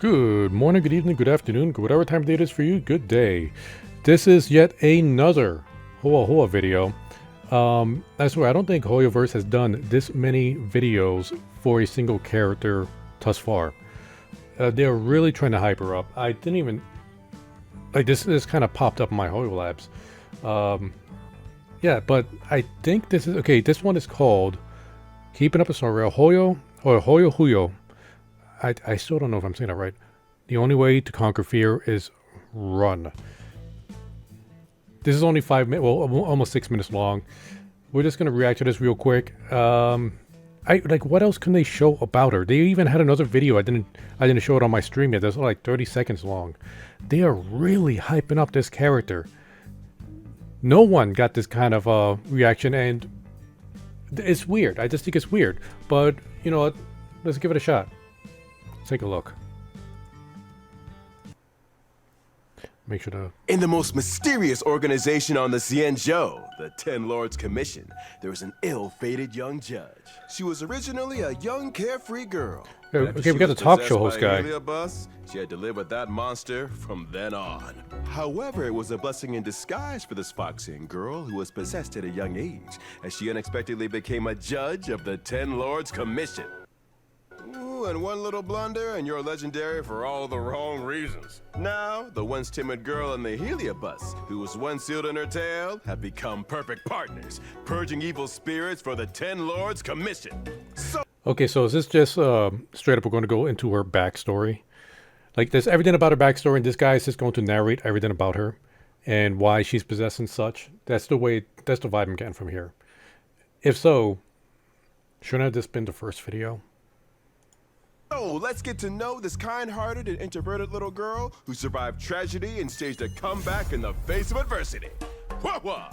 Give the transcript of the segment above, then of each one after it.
Good morning, good evening, good afternoon, whatever time of day it is for you, good day. This is yet another HuoHuo video. I swear, I don't think Hoyoverse has done this many videos for a single character thus far. They're really trying to hype her up. I didn't even... Like, this kind of popped up in my Hoyo Labs. Yeah, but I think this is... Okay, this one is called Keeping Up a Star Rail Hoyo, or HuoHuo. I still don't know if I'm saying that right. The only way to conquer fear is run. This is only 5 minutes, well, almost 6 minutes long. We're just gonna react to this real quick. What else can they show about her? They even had another video. I didn't show it on my stream yet. That's like 30 seconds long. They are really hyping up this character. No one got this kind of reaction, and it's weird. I just think it's weird. But you know what? Let's give it a shot. Take a look. Make sure to... In the most mysterious organization on the Xianzhou, the Ten Lords Commission, there was an ill-fated young judge. She was originally a young, carefree girl. Okay, we got the talk show host guy. She had to live with that monster from then on. However, it was a blessing in disguise for this foxy girl who was possessed at a young age, as she unexpectedly became a judge of the Ten Lords Commission. Ooh, and one little blunder, and you're legendary for all the wrong reasons. Now, the once timid girl and the Heliobus, who was once sealed in her tail, have become perfect partners, purging evil spirits for the Ten Lords Commission. Okay, so is this just straight up we're going to go into her backstory? Like, there's everything about her backstory, and this guy is just going to narrate everything about her and why she's possessed and such. That's the vibe I'm getting from here. If so, shouldn't have this been the first video? So let's get to know this kind-hearted and introverted little girl who survived tragedy and staged a comeback in the face of adversity. HuoHuo!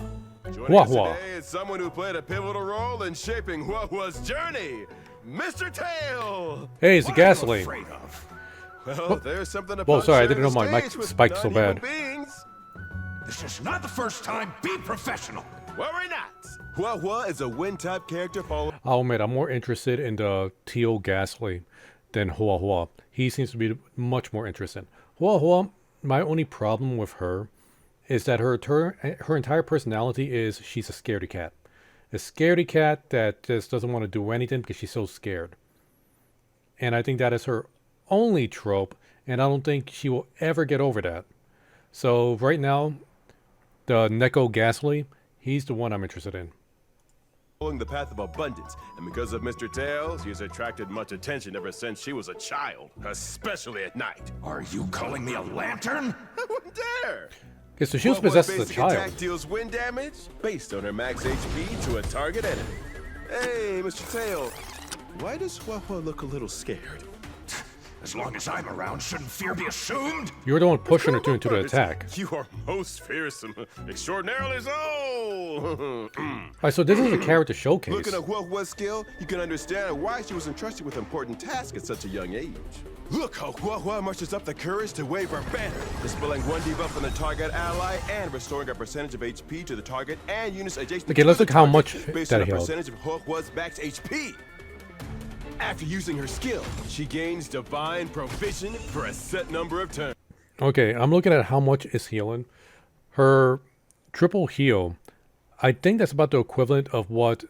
Joining us today is someone who played a pivotal role in shaping HuoHuo's journey, Mr. Tail! Hey, it's the gasoline. Well, there's something about... Whoa, sorry, I didn't know my mic spiked so bad. This is not the first time. Be professional. Worry not. HuoHuo is a wind-type character following... I'll admit, I'm more interested in the Teal Ghastly than HuoHuo. He seems to be much more interesting. HuoHuo, my only problem with her is that her entire personality is she's a scaredy cat. A scaredy cat that just doesn't want to do anything because she's so scared. And I think that is her only trope, and I don't think she will ever get over that. So right now, the Neko Ghastly, he's the one I'm interested in. The path of abundance, and because of Mr. Tail, she has attracted much attention ever since she was a child, especially at night. Are you calling me a lantern? I wouldn't dare! Okay, so she was possessed as a child. Attack deals wind damage based on her max HP to a target enemy. Hey, Mr. Tail, why does HuoHuo look a little scared? As long as I'm around, shouldn't fear be assumed? You're the one pushing her into the attack. You are most fearsome, extraordinarily so. Alright, so this is a character showcase. Looking at HuoHuo's skill, you can understand why she was entrusted with important tasks at such a young age. Look how HuoHuo marches up the courage to wave her banner, dispelling one debuff on the target ally and restoring a percentage of HP to the target and units adjacent. Okay, let's look how much based on that a healed. percentage of HuoHuo's max HP. After using her skill, she gains divine provision for a set number of turns. Okay, I'm looking at how much is healing. Her triple heal, I think that's about the equivalent of what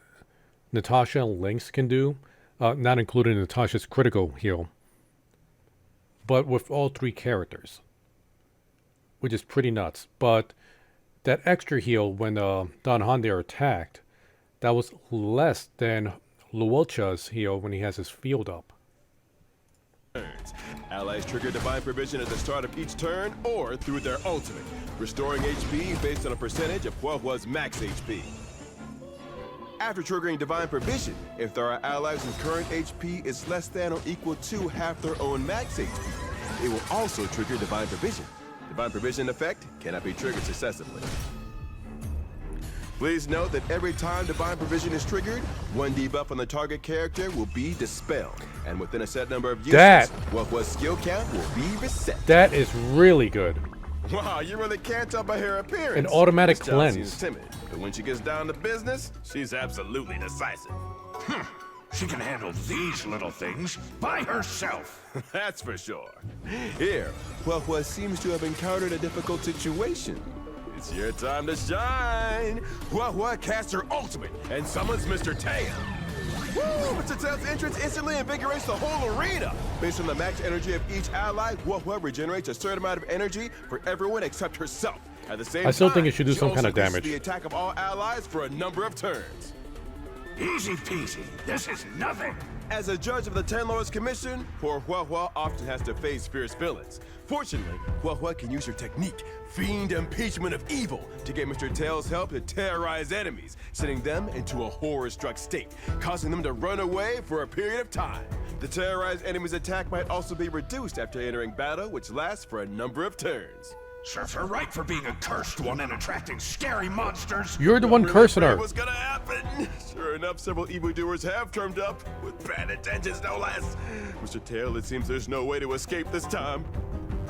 Natasha and Lynx can do, not including Natasha's critical heal, but with all three characters, which is pretty nuts. But that extra heal when Don Honda are attacked, that was less than Luocha's heal when he has his field up. Allies trigger divine provision at the start of each turn or through their ultimate, restoring HP based on a percentage of HuoHuo's max HP. After triggering divine provision, if there are allies whose current HP is less than or equal to half their own max HP, it will also trigger divine provision. Divine provision effect cannot be triggered successively. Please note that every time divine provision is triggered, one debuff on the target character will be dispelled, and within a set number of uses, HuoHuo's skill count will be reset. That is really good. Wow, you really can't tell by her appearance. An automatic This child seems cleanse. timid, but when she gets down to business, she's absolutely decisive. She can handle these little things by herself. That's for sure. Here, HuoHuo seems to have encountered a difficult situation. It's your time to shine. HuoHuo casts her ultimate and summons Mr. Tail. Woo! Mr. Tail's entrance instantly invigorates the whole arena. Based on the max energy of each ally, HuoHuo regenerates a certain amount of energy for everyone except herself. At the same time, I still think it should do she some kind also of damage. increases the attack of all allies for a number of turns. Easy peasy. This is nothing. As a judge of the Ten Lords Commission, poor HuoHuo often has to face fierce villains. Fortunately, HuoHuo can use her technique, Fiend Impeachment of Evil, to get Mr. Tail's help to terrorize enemies, sending them into a horror-struck state, causing them to run away for a period of time. The terrorized enemy's attack might also be reduced after entering battle, which lasts for a number of turns. Serves her right for being a cursed one and attracting scary monsters. You're the one Really cursing her. afraid what's gonna happen? Sure enough, several evildoers have turned up, with bad intentions no less. Mr. Tail, it seems there's no way to escape this time.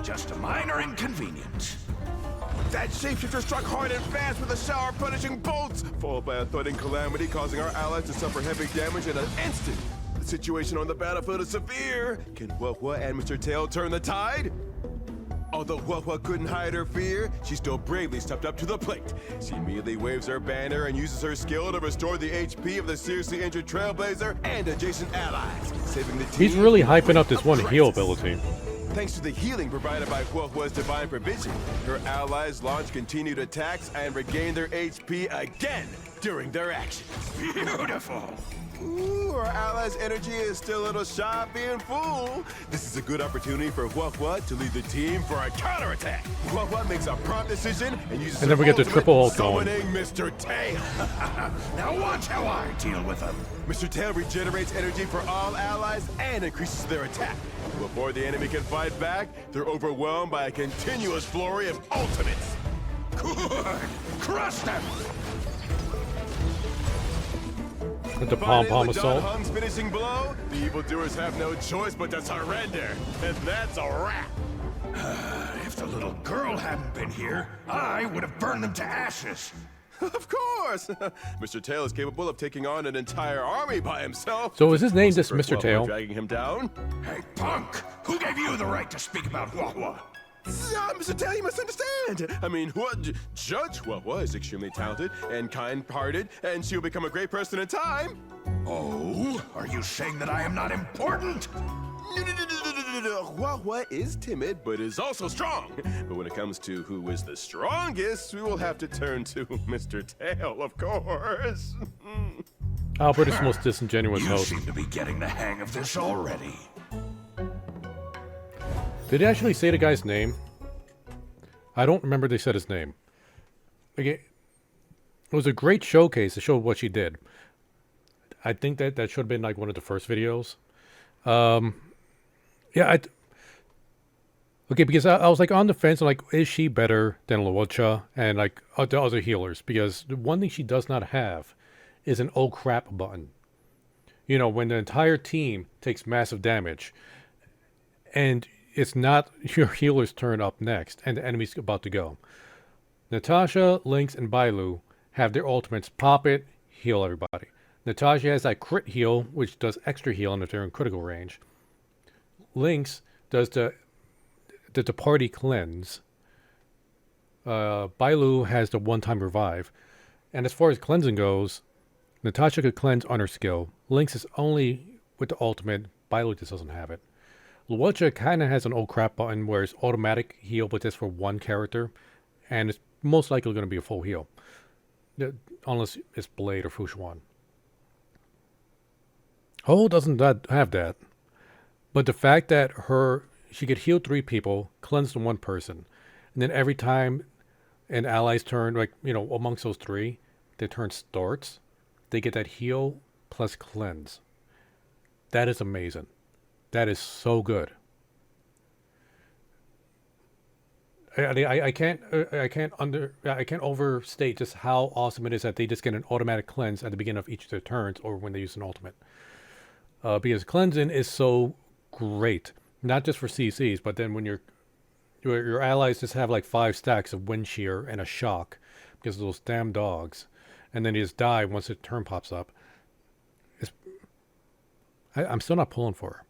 Just a minor inconvenience. That shapeshifter struck hard and fast with a shower of punishing bolts, followed by a threatening calamity, causing our allies to suffer heavy damage in an instant. The situation on the battlefield is severe. Can HuoHuo and Mr. Tail turn the tide? Although HuoHuo couldn't hide her fear, she still bravely stepped up to the plate. She immediately waves her banner and uses her skill to restore the HP of the seriously injured Trailblazer and adjacent allies, saving the team. He's really hyping up this of one heal crisis. ability. Thanks to the healing provided by HuoHuo's divine provision, her allies launch continued attacks and regain their HP again during their actions. Beautiful. Ooh, our allies' energy is still a little shy of being full. This is a good opportunity for HuoHuo to lead the team for a counterattack. HuoHuo makes a prompt decision and uses And then her we get the ultimate, triple ult going. summoning Mr. Tail. Now watch how I deal with them. Mr. Tail regenerates energy for all allies and increases their attack. Before the enemy can fight back, they're overwhelmed by a continuous flurry of ultimates. Good. Crush them. With the Finally, pom-pom with John assault. Hung's finishing blow, the evildoers have no choice but to surrender. And that's a wrap. If the little girl hadn't been here, I would have burned them to ashes. Of course! Mr. Tail is capable of taking on an entire army by himself. So is his name just First Mr. HuoHuo Tail? dragging him down? Hey, punk! Who gave you the right to speak about HuoHuo? Mr. Tail, you must understand. I mean, Judge HuoHuo is extremely talented and kind-hearted, and she'll become a great person in time. Oh? Are you saying that I am not important? No. HuoHuo is timid, but is also strong. But when it comes to who is the strongest, we will have to turn to Mr. Tail, of course. Albert is the most disingenuous You host. seem to be getting the hang of this already. Did they actually say the guy's name? I don't remember they said his name. Again, it was a great showcase to show what she did. I think that should have been like one of the first videos. Yeah, okay, because I was like on the fence. I'm like, is she better than Luocha and like the other healers? Because the one thing she does not have is an oh crap button. You know, when the entire team takes massive damage, and it's not your healer's turn up next, and the enemy's about to go. Natasha, Lynx, and Bailu have their ultimates pop it, heal everybody. Natasha has that crit heal, which does extra heal if they're in critical range. Lynx does the party cleanse. Bailu has the one-time revive. And as far as cleansing goes, Natasha could cleanse on her skill. Lynx is only with the ultimate. Bailu just doesn't have it. Luocha kind of has an oh crap button where it's automatic heal, but just for one character. And it's most likely going to be a full heal. Unless it's Blade or Fushuan. Ho doesn't have that. But the fact that she could heal 3 people, cleanse one person, and then every time an ally's turn, like, you know, amongst those 3, their turn starts, they get that heal plus cleanse. That is amazing. That is so good. I can't overstate just how awesome it is that they just get an automatic cleanse at the beginning of each of their turns or when they use an ultimate. Because cleansing is so great, not just for CCs, but then when your allies just have like 5 stacks of wind shear and a shock because of those damn dogs, and then they just die once the turn pops up. I'm still not pulling for her.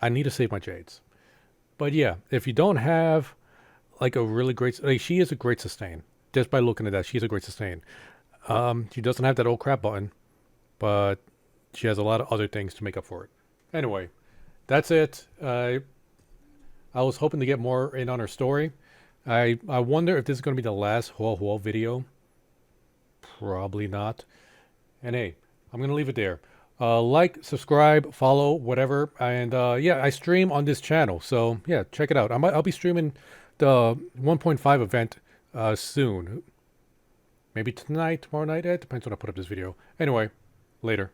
I need to save my jades. But yeah, if you don't have like a really great, like she is a great sustain. Just by looking at that, she's a great sustain. She doesn't have that old crap button, but she has a lot of other things to make up for it. Anyway, that's it. I was hoping to get more in on her story. I wonder if this is going to be the last HuoHuo video. Probably not. And hey, I'm going to leave it there. Like, subscribe, follow, whatever. And yeah, I stream on this channel. So yeah, check it out. I'll be streaming the 1.5 event soon. Maybe tonight, tomorrow night. It depends when I put up this video. Anyway, later.